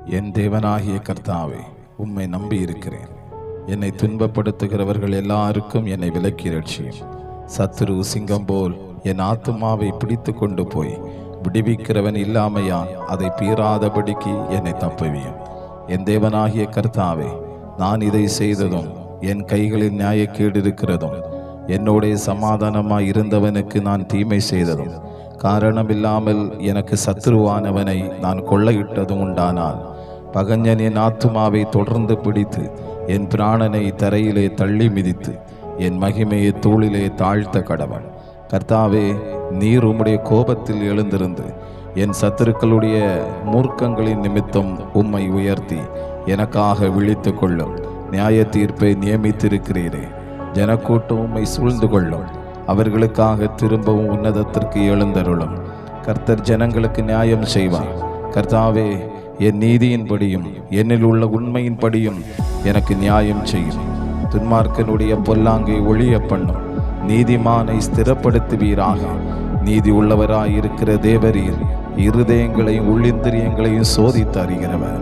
என் தேவனாகிய கர்த்தாவே, உம்மை நம்பி இருக்கிறேன். என்னை துன்பப்படுத்துகிறவர்கள் எல்லாருக்கும் என்னை விலக்கி ரட்சியும். சத்துரு சிங்கம் போல் என் ஆத்துமாவை பிடித்து கொண்டு போய் விடுவிக்கிறவன் இல்லாமையா அதை பீறாதபடிக்கு என்னை தப்புவியும். என் தேவனாகிய கர்த்தாவே, நான் இதை செய்ததும் என் கைகளில் நியாயக்கேடு இருக்கிறதும் என்னோட சமாதானமாய் இருந்தவனுக்கு நான் தீமை செய்ததும் காரணமில்லாமல் எனக்கு சத்துருவானவனை நான் கொள்ளையிட்டதும் உண்டானால், பகஞ்சன் என் ஆத்துமாவை தொடர்ந்து பிடித்து என் பிராணனை தரையிலே தள்ளி மிதித்து என் மகிமையை தூளிலே தாழ்த்த கடவன். கர்த்தாவே, நீர் உம்முடைய கோபத்தில் எழுந்திருந்து என் சத்துருக்களுடைய மூர்க்கங்களின் நிமித்தம் உம்மை உயர்த்தி எனக்காக விழித்து கொள்ளும். நியாய தீர்ப்பை நியமித்திருக்கிறீரே. ஜனக்கூட்டம் உம்மை சூழ்ந்து கொள்ளும். அவர்களுக்காக திரும்பவும் உன்னதத்திற்கு எழுந்தருளும். கர்த்தர் ஜனங்களுக்கு நியாயம் செய்வார். கர்த்தாவே, என் நீதியின்படியும் என்னில் உள்ள உண்மையின்படியும் எனக்கு நியாயம் செய்யும். துன்மார்க்கனுடைய பொல்லாங்கை ஒழிய பண்ணும். நீதிமானை ஸ்திரப்படுத்துவீராக. நீதி உள்ளவராய் இருக்கிற தேவரீர் இருதயங்களையும் உள்ளிந்திரியங்களையும் சோதித்து அறிகிறவர்.